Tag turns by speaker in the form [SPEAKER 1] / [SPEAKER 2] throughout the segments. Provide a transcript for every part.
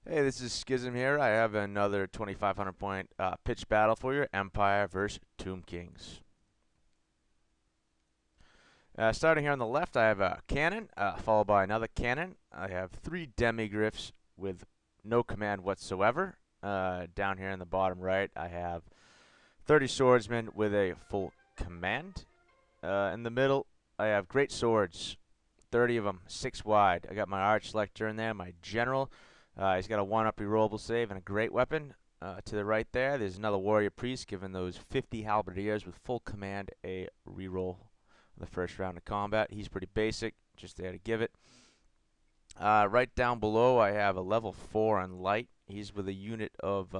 [SPEAKER 1] Hey, this is Schism here. I have another 2,500 point pitch battle for you. Empire versus Tomb Kings. Starting here on the left, I have a cannon, followed by another cannon. I have three demigryphs with no command whatsoever. Down here in the bottom right, I have 30 swordsmen with a full command. In the middle, I have great swords, 30 of them, 6 wide. I got my arch lector in there, my general. He's got a 1-up rerollable save and a great weapon. To the right there's another warrior priest giving those 50 halberdiers with full command a reroll in the first round of combat. He's pretty basic, just there to give it. Right down below, I have a level 4 on light. He's with a unit of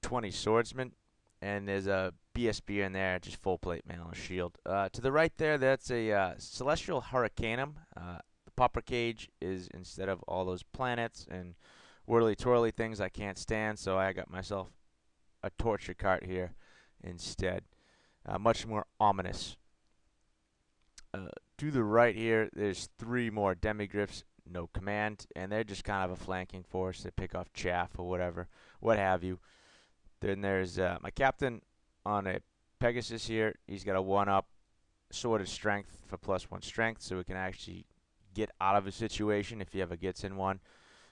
[SPEAKER 1] 20 swordsmen, and there's a BSB in there, just full plate mail and shield. To the right that's a Celestial Hurricanum. The Pauper Cage is, instead of all those planets and whirly twirly things I can't stand, so I got myself a torture cart here instead. Much more ominous. To the right here, there's 3 more demigryphs, no command, and they're just kind of a flanking force. They pick off chaff or whatever, what have you. Then there's my captain on a Pegasus here. He's got a 1-up sword of strength for +1 strength, so we can actually get out of a situation if he ever gets in one.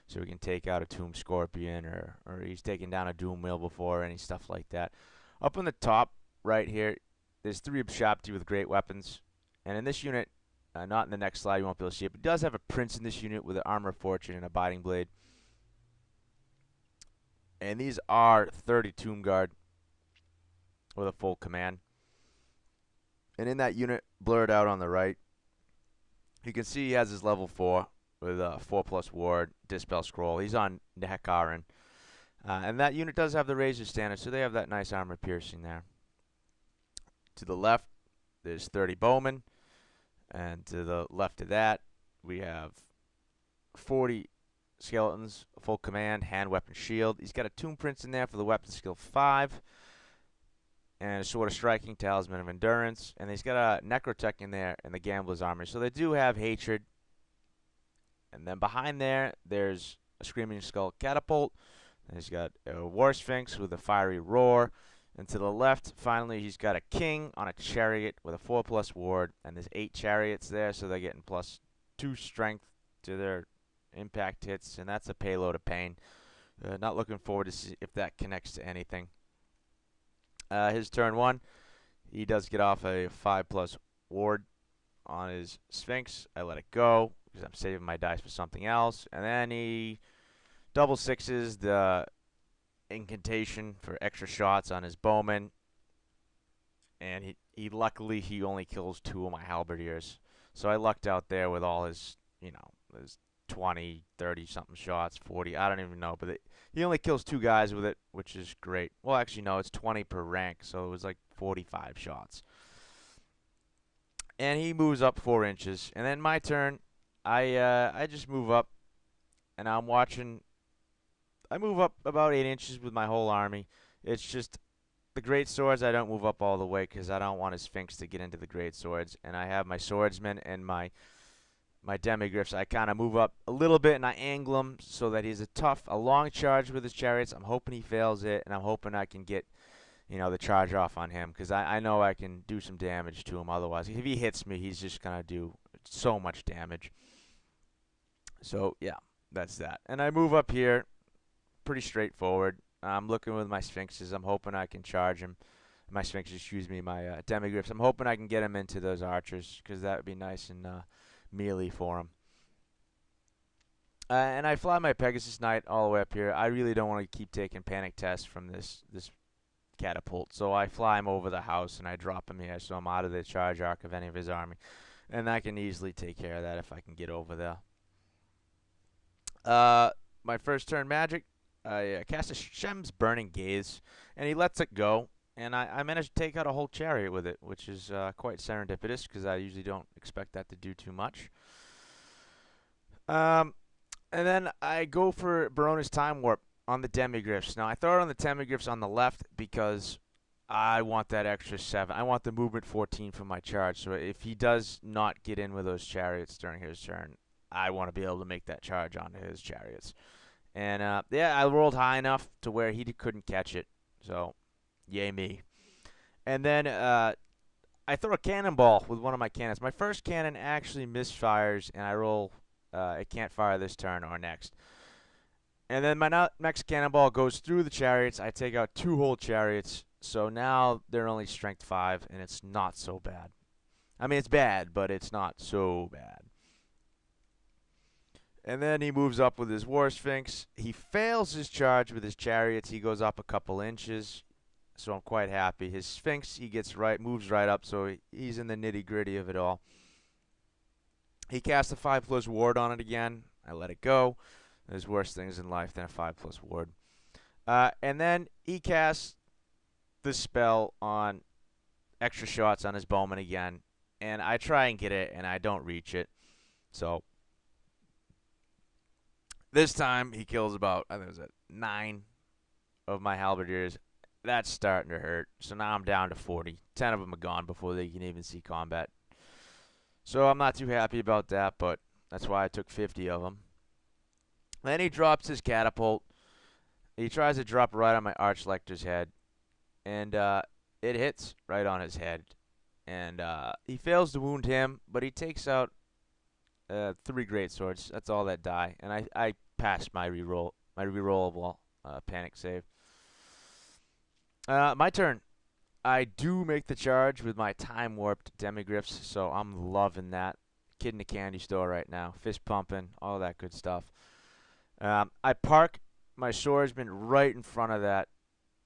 [SPEAKER 1] So we can take out a Tomb Scorpion, or he's taken down a Doom Wheel before, any stuff like that. Up on the top right here, there's 3 Abshapti with great weapons. And in this unit, not in the next slide, you won't be able to see it, but it does have a prince in this unit with an Armor of Fortune and a Biding Blade. And these are 30 Tomb Guard with a full command. And in that unit, blurred out on the right, you can see he has his level 4 with a 4+ ward, Dispel Scroll. He's on Nehekaran. And that unit does have the Razor Standard, so they have that nice armor piercing there. To the left, there's 30 bowmen. And to the left of that, we have 40 skeletons, full command, hand, weapon, shield. He's got a Tomb Prince in there for the weapon skill 5. And a Sword of Striking, Talisman of Endurance. And he's got a Necrotech in there in the Gambler's Armor. So they do have hatred. And then behind there's a Screaming Skull Catapult. And he's got a War Sphinx with a Fiery Roar. And to the left, finally, he's got a king on a chariot with a 4+ ward. And there's 8 chariots there, so they're getting +2 strength to their impact hits. And that's a payload of pain. Not looking forward to see if that connects to anything. His turn 1, he does get off a 5+ ward on his Sphinx. I let it go because I'm saving my dice for something else. And then he double sixes the incantation for extra shots on his bowman, and he luckily he only kills 2 of my halberdiers, so I lucked out there with all his, his 20, 30 something shots, 40, I don't even know, but he only kills 2 guys with it, which is great. Well, actually no, it's 20 per rank, so it was like 45 shots. And he moves up 4 inches, and then my turn, I just move up, and I'm watching. I move up about 8 inches with my whole army. It's just the great swords, I don't move up all the way because I don't want his Sphinx to get into the great swords. And I have my swordsmen and my demigryphs. I kind of move up a little bit and I angle him so that he's a long charge with his chariots. I'm hoping he fails it, and I'm hoping I can get, the charge off on him, because I know I can do some damage to him otherwise. If he hits me, he's just going to do so much damage. So, yeah, that's that. And I move up here. Pretty straightforward. I'm looking with my Sphinxes. I'm hoping I can charge him. My Sphinxes, excuse me, my demigryphs. I'm hoping I can get him into those archers, because that would be nice and melee for him. And I fly my Pegasus Knight all the way up here. I really don't want to keep taking panic tests from this catapult, so I fly him over the house and I drop him here, so I'm out of the charge arc of any of his army. And I can easily take care of that if I can get over there. My first turn magic, I cast a Shem's Burning Gaze, and he lets it go, and I managed to take out a whole chariot with it, which is quite serendipitous, because I usually don't expect that to do too much. And then I go for Barona's Time Warp on the demigryphs. Now, I throw it on the demigryphs on the left because I want that extra 7. I want the movement 14 for my charge, so if he does not get in with those chariots during his turn, I want to be able to make that charge onto his chariots. And yeah, I rolled high enough to where he couldn't catch it. So, yay me. And then I throw a cannonball with one of my cannons. My first cannon actually misfires, and I roll. It can't fire this turn or next. And then my next cannonball goes through the chariots. I take out 2 whole chariots. So now they're only strength 5, and it's not so bad. I mean, it's bad, but it's not so bad. And then he moves up with his War Sphinx. He fails his charge with his chariots. He goes up a couple inches. So I'm quite happy. His Sphinx, he moves right up, so he's in the nitty-gritty of it all. He casts a 5+ ward on it again. I let it go. There's worse things in life than a 5+ ward. And then he casts the spell on extra shots on his bowman again. And I try and get it, and I don't reach it. So this time he kills about, I think it was 9 of my halberdiers. That's starting to hurt. So now I'm down to 40. 10 of them are gone before they can even see combat. So I'm not too happy about that, but that's why I took 50 of them. Then he drops his catapult. He tries to drop right on my Archlector's head. And it hits right on his head. And he fails to wound him, but he takes out 3 greatswords. That's all that die. And I passed my rerollable panic save. My turn. I do make the charge with my time warped demigryphs, so I'm loving that. Kid in the candy store right now, fist pumping, all that good stuff. I park my swordsman right in front of that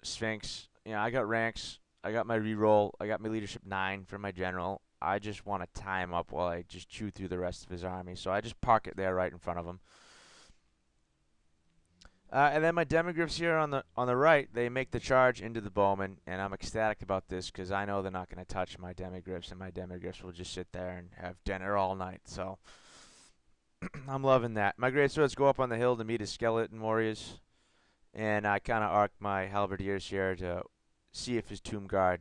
[SPEAKER 1] Sphinx. You know, I got ranks, I got my reroll, I got my leadership 9 for my general. I just want to tie him up while I just chew through the rest of his army, so I just park it there right in front of him. And then my demigryphs here on the right, they make the charge into the bowman, and I'm ecstatic about this because I know they're not going to touch my demigryphs, and my demigryphs will just sit there and have dinner all night. So I'm loving that. My greatswords go up on the hill to meet his skeleton warriors, and I kind of arc my halberdiers here to see if his tomb guard,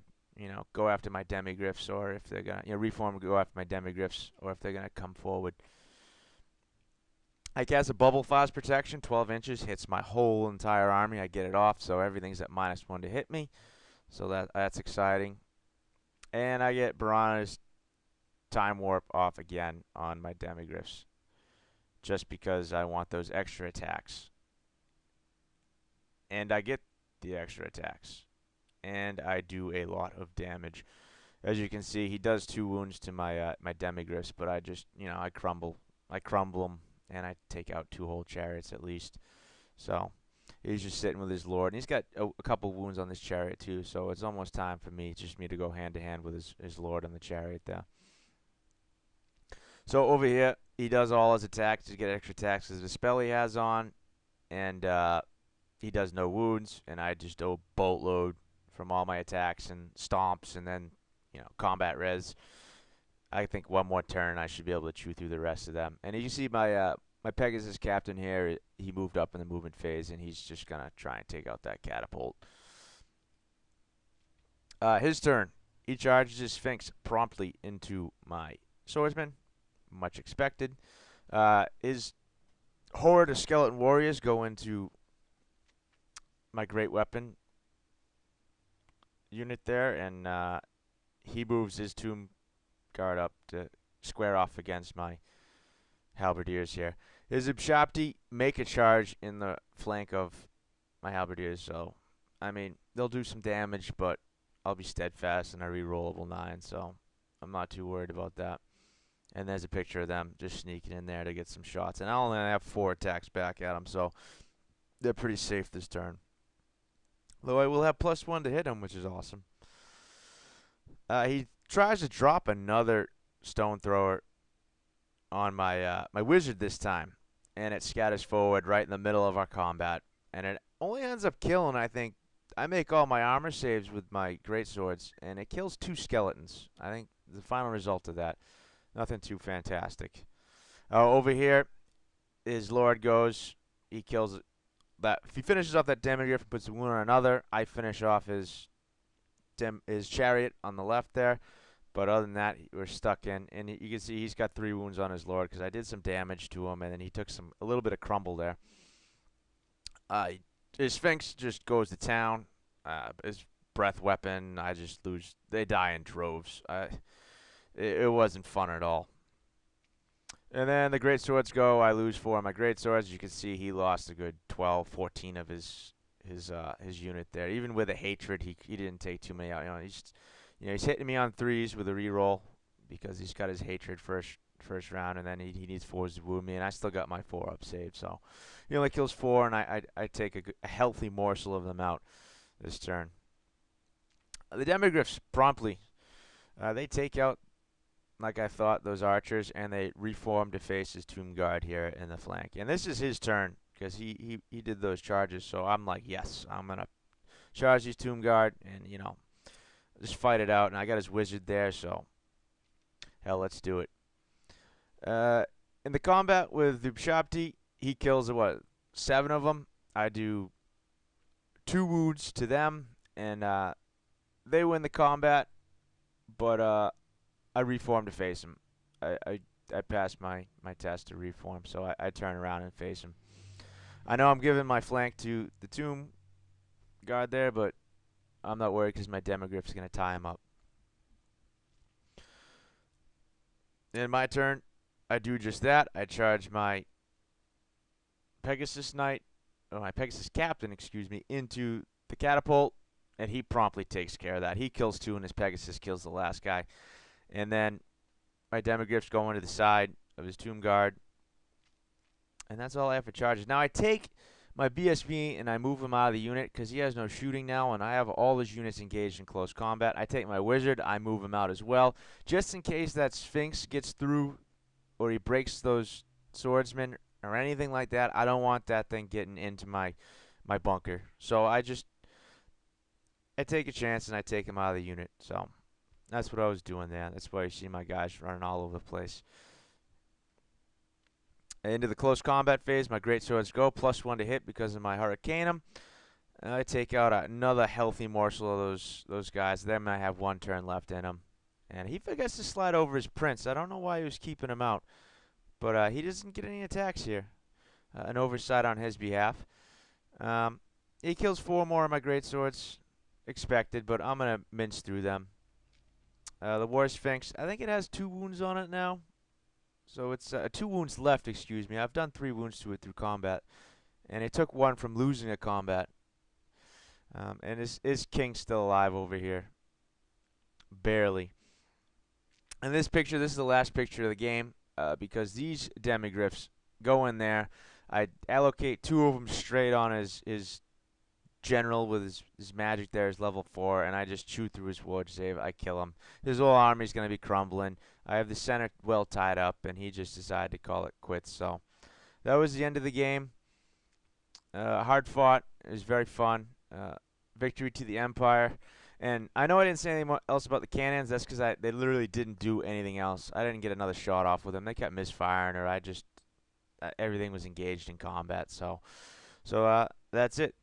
[SPEAKER 1] go after my demigryphs, or if they're gonna, reform, go after my demigryphs, or if they're gonna come forward. I cast a bubble fast protection, 12 inches, hits my whole entire army. I get it off, so everything's at -1 to hit me. So that's exciting. And I get Piranha's time warp off again on my demigryphs, just because I want those extra attacks. And I get the extra attacks. And I do a lot of damage. As you can see, he does 2 wounds to my my demigryphs, but I just, I crumble them. And I take out 2 whole chariots at least. So he's just sitting with his lord. And he's got a couple wounds on this chariot too. So it's almost time for me, just me to go hand to hand with his lord on the chariot there. So over here, he does all his attacks to get extra attacks as the spell he has on. And he does no wounds. And I just do a boatload from all my attacks and stomps and then, combat res. I think one more turn, I should be able to chew through the rest of them. And you see my my Pegasus captain here, he moved up in the movement phase, and he's just going to try and take out that catapult. His turn. He charges his Sphinx promptly into my swordsman. Much expected. His horde of skeleton warriors go into my great weapon unit there, and he moves his tomb guard up to square off against my halberdiers here. His Ushabti make a charge in the flank of my halberdiers, so I mean they'll do some damage, but I'll be steadfast and a rerollable 9, so I'm not too worried about that. And there's a picture of them just sneaking in there to get some shots, and I only have 4 attacks back at them, so they're pretty safe this turn. Though I will have +1 to hit him, which is awesome. He tries to drop another stone thrower on my my wizard this time, and it scatters forward right in the middle of our combat, and it only ends up killing. I think I make all my armor saves with my greatswords, and it kills 2 skeletons. I think the final result of that, nothing too fantastic. Over here, his lord goes. He kills that. If he finishes off that demigryph and puts a wound on another, I finish off his chariot on the left there. But other than that, we're stuck in. And you can see he's got 3 wounds on his lord because I did some damage to him, and then he took a little bit of crumble there. Uh, his Sphinx just goes to town. His breath weapon, I just lose. They die in droves. It wasn't fun at all. And then the great swords go. I lose 4 of my great swords. You can see he lost a good 12, 14 of his unit there. Even with a hatred, he didn't take too many out. He's hitting me on 3s with a reroll because he's got his hatred first round, and then he needs 4s to wound me, and I still got my 4 up saved. So he only kills 4, and I take a healthy morsel of them out this turn. The Demigryphs promptly they take out, like I thought, those archers, and they reform to face his Tomb Guard here in the flank. And this is his turn because he did those charges. So I'm like, yes, I'm gonna charge his Tomb Guard and just fight it out. And I got his wizard there, so hell, let's do it. In the combat with Dubshabti, he kills 7 of them. I do 2 wounds to them, and they win the combat. But I reform to face him. I passed my test to reform, so I turn around and face him. I know I'm giving my flank to the Tomb Guard there, but I'm not worried because my Demigryph's going to tie him up. In my turn, I do just that. I charge my Pegasus Knight, or my Pegasus Captain, excuse me, into the catapult, and he promptly takes care of that. He kills 2, and his Pegasus kills the last guy. And then my Demigryphs go into the side of his Tomb Guard. And that's all I have for charges. Now I take my BSB and I move him out of the unit because he has no shooting now, and I have all his units engaged in close combat. I take my Wizard, I move him out as well, just in case that Sphinx gets through or he breaks those swordsmen or anything like that. I don't want that thing getting into my bunker. So I take a chance and I take him out of the unit. So that's what I was doing there. That's why you see my guys running all over the place. Into the close combat phase, my great swords go +1 to hit because of my Hurricanum. I take out another healthy morsel of those guys. Then I have 1 turn left in him. And he forgets to slide over his prince. I don't know why he was keeping him out. But he doesn't get any attacks here. An oversight on his behalf. He kills 4 more of my great swords. Expected, but I'm going to mince through them. The War Sphinx, I think it has 2 wounds on it now. So it's 2 wounds left, excuse me. I've done 3 wounds to it through combat. And it took 1 from losing a combat. And is King still alive over here? Barely. In this picture, this is the last picture of the game. Because these Demigryphs go in there. I allocate 2 of them straight on his general with his magic there is level 4, and I just chew through his ward save. I kill him. His whole army's going to be crumbling. I have the center well tied up, and he just decided to call it quits. So that was the end of the game. Hard fought. It was very fun. Victory to the Empire. And I know I didn't say anything else about the cannons. That's because they literally didn't do anything else. I didn't get another shot off with them. They kept misfiring, or everything was engaged in combat. So that's it.